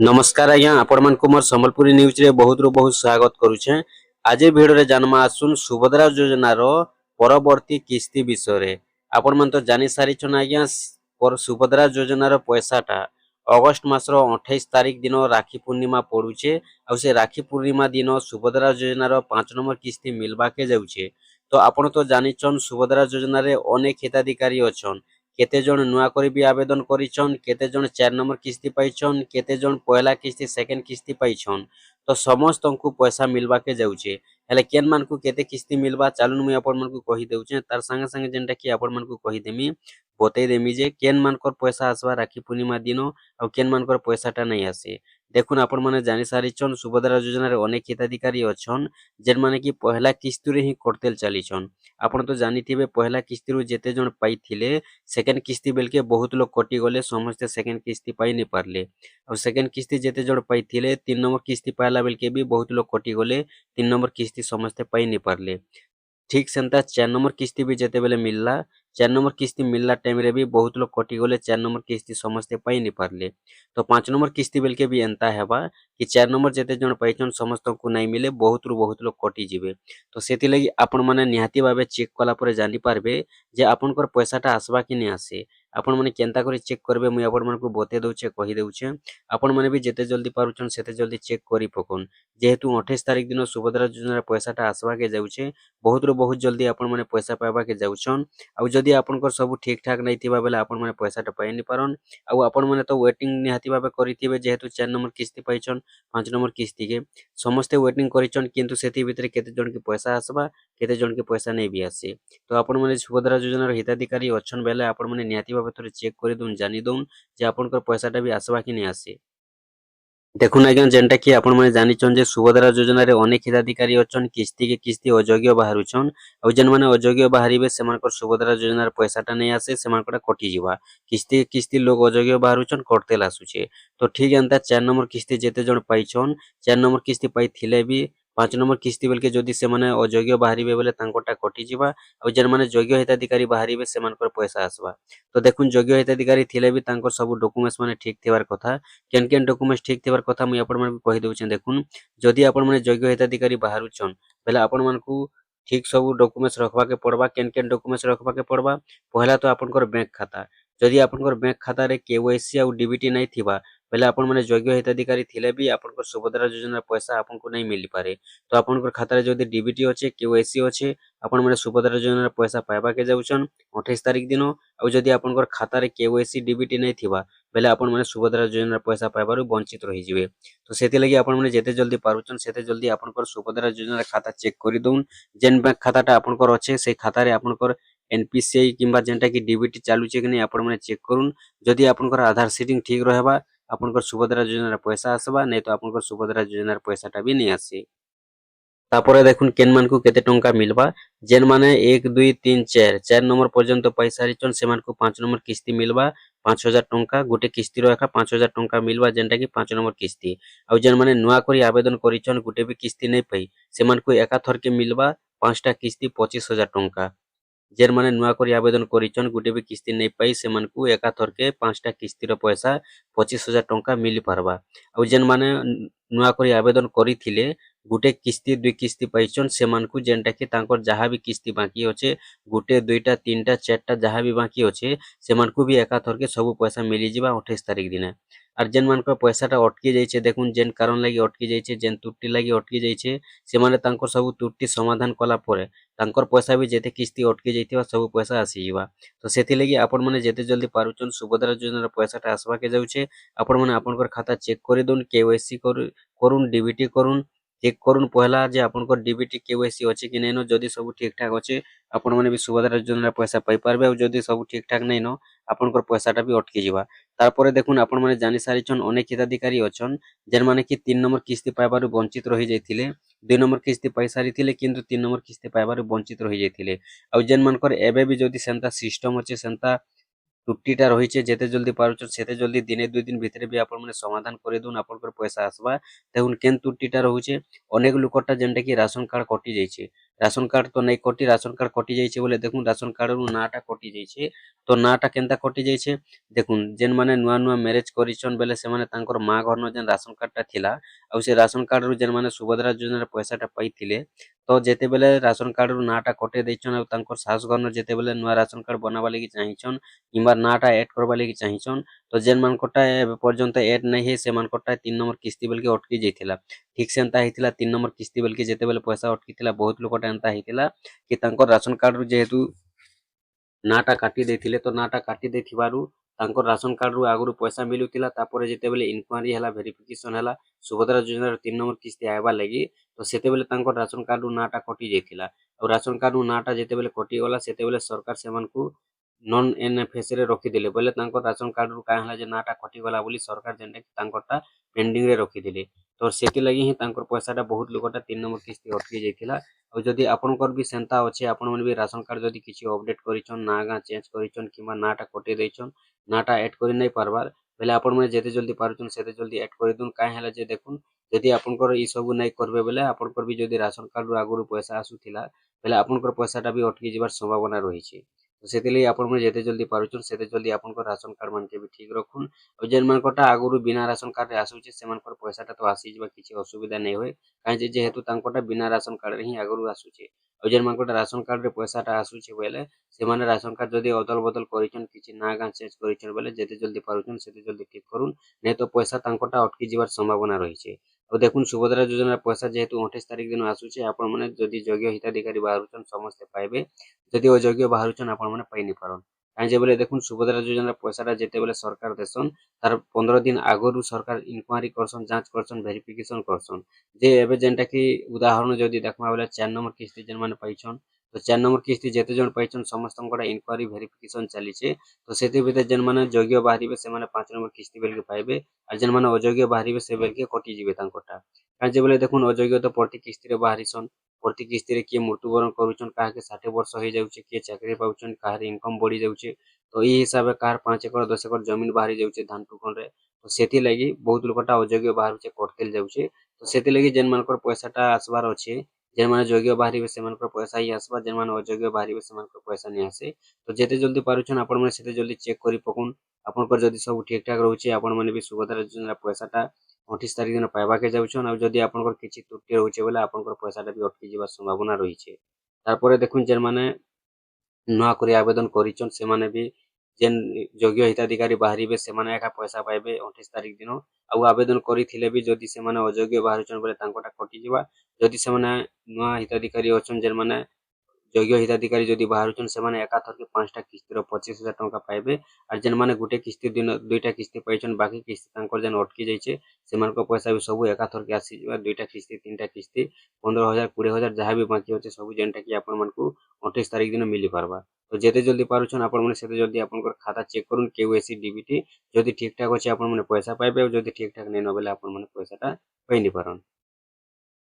नमस्कार आज्ञा आपण मन को मोर संबलपुरी न्यूज रे बहुत रो बहुत स्वागत करूछे। आज वीडियो रे जानमा आसुन सुभद्रा योजना रो परवर्ती किस्ती विषय रे। आपण मन तो जानि सारी छन आज्ञा पर सुभद्रा योजना रो पैसाटा अगस्त मास रो 28 तारिख दिन राखी पूर्णिमा पडुछे आ से राखी पूर्णिमा दिन सुभद्रा योजना रो 5 नंबर किस्ती मिलबा के जाउछे। तो आपण तो जानि छन सुभद्रा योजना रे अनेक हिताधिकारी अछन। केते जन नुआ करी भी आवेदन करिछन, केते जन 4 नंबर किस्ती पाइछन, केते जन पहला किस्ती सेकंड किस्ती पाइछन। तो समस्त को पैसा मिलबा के जाउछे। हेले केन मान को केते किस्ती मिलबा चालुन मुई आपण मन को कहि देउछे। तार संगे संगे जेनटा कि आपण मन को कहि देमी बतई देमी जे केन मान कर पैसा आसबा राखी पूर्णिमा दिन आ केन मान कर पैसाटा नहीं आसे। देखुन आपण माने जानि सारिछन सुभद्रा योजना रे अनेक हिताधिकारी अछन जेन माने कि पहला किस्ती रे ही करतेल चलीछन। आपण तो जानिथिबे पहला किस्ती रु जेते जन पाइथिले सेकेंड किस्ती बेलके बहुत लोग कटि गले समस्ते सेकेंड किस्ती पाई नहीं पारले। और सेकेंड किस्ती जेते जन पाइथिले 3 नंबर किस्ती पाइला बेलके भी बहुत लोग कटि गले 3 नंबर किस्ती समस्ते पाई नहीं पारले। ठीक सेंता 4 नंबर किस्ती भी जेते बेले मिलला 4 नंबर किस्ती मिलला टाइम रे भी बहुत लोग कटि गले 4 नंबर किस्ती समस्ते पाई नहीं पारले। तो 5 नंबर किस्ती बेलके भी एंता हेबा कि 4 नंबर जेते जन पाइछन समस्त को नहीं मिले बहुत रु बहुत लोग कटि जिवे। तो सेति लगी आपण माने निहाती भाबे चेक कला परे जानि पारबे जे आपनकर पैसाटा आसबा कि नहीं आसे। आपण माने केनता करी चेक करबे मुई आपण मानकु बते दउछे कहि दउछे। आपण माने भी जेते जल्दी पारुछन सेते जल्दी चेक करि पकोन। जेहेतु 28 तारिख दिन सुभद्रा योजना पैसाटा आसबा के जाउछे बहुत रु बहुत जल्दी आपण माने पैसा पाइबा के जाउछन। आ जदि आपनकर सब ठीक ठाक नहीं थिबा बेले आपण माने पैसाटा पाइ नहीं पारन। आ आपण माने तो वेटिंग निहाती भाबे करिथिबे जेहेतु 4 नंबर किस्ती पाइछन 5 नंबर किस्ती के समस्ते वेटिंग करिछन किंतु सेति भितरे केते जन के पैसा आसबा केते जन के पैसा नहीं भी आसे। तो आपण माने सुभद्रा योजना रो हिताधिकारी अछन बेले आपण माने निहाती भाबे थोड़े चेक करि दोन जानि दोन जे आपनकर पैसाटा भी आसबा कि नहीं आसे। देखुन आज्ञा जेनटा कि आपण माने जानिछन जे सुभद्रा योजना रे अनेक हिताधिकारी अछन किस्ती के किस्ती अयोग्य बाहरुछन। आ जेन माने अयोग्य बाहरिबे सेमानकर सुभद्रा योजना रे पैसाटा नहीं आसे सेमानकटा कटि जिवा। किस्ती के किस्ती लोग अयोग्य बाहरुछन कटतेल आसुछे। तो ठीक एंता 4 नंबर किस्ती जेते जण पाइछन 4 नंबर किस्ती पाइथिले भी 5 नंबर किस्ती बेलके जदि सेमाने अयोग्य बाहरिबे बेले तांकोटा कटि जिवा। आ जेन माने योग्य हिताधिकारी बाहरिबे सेमानकर पैसा आसबा। तो देखुन योग्य हिताधिकारी थिले भी तांकर सब डॉक्यूमेंट्स माने ठीक थिबार कथा। केन केन डॉक्यूमेंट्स ठीक थिबार कथा मुई आपण मानकु कहि दउछे। देखुन जदि आपण माने योग्य हिताधिकारी बाहरुछन बेले आपण मानकु ठीक सब डॉक्यूमेंट्स रखबा के पड़बा। केन केन डॉक्यूमेंट्स रखबा के पड़बा पहला तो आपनकर बैंक खाता। जदि आपनकर बैंक खाता रे केवाईसी आ डीबीटी नहीं थिबा बेले आपण माने योग्य हिताधिकारी थिले भी आपनकर सुभद्रा योजना पैसा आपनको नहीं मिली पारे। तो आपनकर खाता रे जदि डीबीटी अच्छे केवाईसी अच्छे आपण माने सुभद्रा योजना पैसा पाइबा के जाउछन 28 तारिख दिन। आ जदि आपनकर खाता रे केवाईसी डीबीटी नहीं थिबा बेले आपण माने सुभद्रा योजना पैसा पाइबारु वंचित रहि जिवे। तो सेति लगी आपण माने जेते जल्दी पारुछन सेते जल्दी आपनकर सुभद्रा योजना खाता चेक करि दोन। जेन बैंक खाताटा आपनकर अच्छे से खाता रे आपनकर एनपीसीआई किंबा जेनटा कि डीबीटी चालुचे कि नहीं आपण माने चेक करुन। जदि आपनकर आधार सीडिंग ठीक रहबा आपनकर सुभद्रा योजना पैसा आसबा नहीं तो आपनकर सुभद्रा योजना पैसाटा भी नहीं आसे। तापरे देखुन केन मानकु केते टंका मिलबा जेन माने 1 2 3 4 4 नंबर पर्यंत पैसा रिचन सेमानकु 5 नंबर किस्ती मिलबा 5000 टंका गोटे किस्ती रो एका 5000 टंका मिलबा जेनटा कि 5 नंबर किस्ती। आ जेन माने नुआ करी आवेदन करिचन गोटे भी किस्ती नहीं पई सेमानकु एका थर के मिलबा 5टा किस्ती 25000 टंका। जेन माने नुआ करी आवेदन करिचन गोटे भी किस्ती नहीं पाई सेमानकु एका थर के 5टा किस्ती रो पैसा 25000 टंका मिली पारबा। आ जेन माने नुआ करी आवेदन करिथिले गोटे किस्ती 2 किस्ती पाइछन सेमानकु जेनटा कि तांकर जहाँ भी किस्ती बाकी अच्छे गोटे 2टा 3टा 4टा जहाँ भी बाकी अच्छे सेमानकु भी एका थर के सब पैसा मिली जिबा 28 तारिख दिन। आर जेन मानकर पैसाटा अटकी जाइछे देखुन जेन कारण लागि अटकी जाइछे जेन त्रुटि लागि अटकी जाइछे सेमाने तांकर सब त्रुटि समाधान कला परे तांकर पैसा भी जेते किस्ती अटकी जाइथिबा सब पैसा आसी जिबा। तो सेति लागि आपण माने जेते जल्दी पारुचन सुभद्रा योजना पैसाटा आसबा के जाउछे आपण माने आपनकर खाता चेक करि दोन केवाईसी करुन डीबीटी करुन चेक करुन पहला जे आपनकर डीबीटी केवाईसी अछि कि नैनो जदि सब ठीक ठाक अछि आपण माने भी सुभद्रा योजना पैसा पाई पारबे। और जदि सब ठीक ठाक नैनो आपनकर पैसाटा भी अटकी जिबा। तारपरे देखुन आपण माने जानि सारिछन अनेक हिताधिकारी अछन जेन माने कि 3 नंबर किस्ती पाइबारु वंचित रहि जाइथिले 2 नंबर किस्ती पाई सारिथिले किंतु 3 नंबर किस्ती पाइबारु वंचित रहि जाइथिले। आ जेन मानकर एबे भी जदि सेंता सिस्टम अछि सेंता त्रुटिटा रहिछे जेते जल्दी पारुछन सेते जल्दी दिने 2 दिन भितरे भी आपण माने समाधान करे दोन आपनकर पैसा आसबा। देखुन केन त्रुटिटा रहुछे अनेक लोकटा जेनटा कि राशन कार्ड कटि जाइछे राशन कार्ड तो नहीं कटी, राशन कार्ड कटि जाइए बोले देखुन राशन कार्ड रु नाटा कटि जाइए। तो नाटा केनता कटि जाइए देखुन जेन माने नुआ नुआ मैरेज करिछन बेले से माने तांकर मां घर न जेन राशन कार्ड टा थिला आ से राशन कार्ड रु जेन माने सुभद्रा योजना पैसा टा पाइथिले तो जेते बेले राशन कार्ड रु नाटा कटे दैछन आ तांकर सास घर न जेते बेले नुआ राशन कार्ड बनावा लागि चाहिछन किंबा नाटा ऐड करबा लागि चाहिछन तो जेन मानकटा एबे पर्यंत ऐड नहीं है से मानकटा 3 नंबर किस्ती बेल के अटकी जाइथिला। ठीक से एंता ହେଇଥିଲା 3 नंबर किस्ती बेल के जेते बेले पैसा अटकी थिला बहुत लोकटा एंता ହେଇଥିଲା कि तांकर राशन कार्ड रु जेहेतु नाटा काटी देथिले तो नाटा काटी देथिबारु तांकर राशन कार्ड रु आगरु पैसा मिलुतिला तापरे जेते बेले इन्क्वायरी हला वेरिफिकेशन हला सुभद्रा योजना रो 3 नंबर किस्ती आइबा लागि तो सेते बेले तांकर राशन कार्ड रु नाटा कटि जाइथिला और राशन कार्ड रु नाटा जेते बेले कटि गला सेते बेले सरकार सेमानकु नॉन एनएफएस रे रखिदेले बोले तांकर राशन कार्ड रु का हला जे नाटा कटि गला बोली सरकार जेंटा कि तांकरटा पेंडिंग रे रखिदेले तो सेति लागि ही तांकर पैसाटा बहुत लोकटा 3 नंबर किस्ती अटकी जाइथिला। और जदि आपनकर भी सेंता अच्छे आपण मन भी राशन कार्ड जदि किछि अपडेट करिछन ना गां चेंज करिछन किबा नाटा कटि दैछन नाटा ऐड करि नै पारबार बेले आपण माने जेते जल्दी पारुछन सेते जल्दी ऐड करि दुन काहे हला जे देखुन जदि आपनकर ई सब नै करबे बेले आपनकर भी जदि राशन कार्ड रु आगरु पैसा आसुथिला बेले आपनकर पैसाटा भी अटकी जिबार संभावना रहिछि। तो सेति लई आपण माने जेते जल्दी पारुछन सेते जल्दी आपनकर राशन कार्ड मानके भी ठीक रखुन और जेन मानकटा आगरु बिना राशन कार्ड रे आसुछि से मानकर पैसाटा तो आसी जिबा किछि असुविधा नै होय काहे जे जेहेतु तांकटा बिना राशन कार्ड रे ही आगरु आसुछि और जेन मानकटा राशन कार्ड रे पैसाटा आसुछि बेले से माने राशन कार्ड जदि अदल बदल करिछन किछि ना गां चेंज करिछन बेले जेते जल्दी पारुछन सेते जल्दी ठीक करुन नै तो पैसा तांकटा अटकी जिबार संभावना रहिछि। और देखुन सुभद्रा योजना पैसा जेहेतु 28 तारिख दिन आसुछि आपण माने जदि योग्य हिताधिकारी बाहरुछन समस्ते पाइबे जदि अयोग्य बाहरुछन आपण माने पाइ नै पारन काहे जे बेले देखुन सुभद्रा योजना पैसाटा जेते बेले सरकार देसन तार 15 दिन आगरु सरकार इन्क्वायरी करसन जांच करसन वेरिफिकेशन करसन जे एबे जेनटा कि उदाहरण जदि देखमा बेले 4 नंबर किस्ती जेन माने पाइछन तो 4 नंबर किस्ती जेते जण पाइछन समस्तनकटा इन्क्वायरी वेरिफिकेशन चलीछे तो सेते भितर जेन माने योग्य बाहरिबे से माने 5 नंबर किस्ती बेल के पाइबे आ जेन माने अयोग्य बाहरिबे से बेल के कटि जिबे तांकटा काहे जे बेले देखुन अयोग्य तो प्रति किस्ती रे बाहरिसन प्रति किस्ती रे किए मृत्युवरण करूछन काहे के 60 वर्ष होई जाउछे किए चाकरी पाउछन काहे इनकम बढ़ी जाउछे तो ई हिसाबे कार 5 एकड़ 10 एकड़ जमीन बाहरी जाउछे धान टुकन रे तो सेति लागि बहुत लोकटा अयोग्य बाहरुछे कटतेल जाउछे तो सेति लागि जेन मानकर पैसाटा आसबार अछि जेन माने योग्य बाहरिबे से मानकर पैसा ही आसबा जेन माने अयोग्य बाहरिबे से मानकर पैसा नै आसे तो जेते जल्दी पारुछन आपण माने सेते जल्दी चेक करि पकुन आपनकर जदि सब ठीक ठाक रहउछे आपण माने भी सुभद्रा योजना पैसाटा 29 तारिख दिन पाइबा के जाउछन आ जदि आपनकर किछि त्रुटि रहउछे बेले आपनकर पैसाटा भी अटकी जिबार संभावना रहिछे। तारपरे देखुन जेन माने नुआ करी आवेदन करिछन से माने भी जेन योग्य हिताधिकारी बाहरिबे से माने एका पैसा पाइबे 29 तारिख दिन आ आवेदन करिथिले भी जदि से माने अयोग्य बाहरुछन बेले तांकोटा कटि जिबा जदि से माने नुआ हिताधिकारी अछन जेन माने योग्य हिताधिकारी जदि बाहरुछन से माने एकाथरके 5टा किस्ती रो 25,000 टंका पाइबे आर जेन माने गुटे किस्ती दिन 2टा किस्ती पाइछन बाकी किस्ती तांकर जेन अटकी जाइछे से मानको पैसा भी सब एकाथरके आसी जिबा 2टा किस्ती 3टा किस्ती 15,000 20,000 जहाँ भी बाकी होचे सब जेनटा कि आपण मानकु 28 तारिख दिन मिली पारबा तो जेते जल्दी पारुछन आपण माने सेते जल्दी आपनकर खाता चेक करुन केवाईसी डीबीटी जदि ठीक ठाक होचे आपण माने पैसा पाइबे जदि ठीक ठाक नै न बेले आपण माने पैसाटा पाइ नै पारन।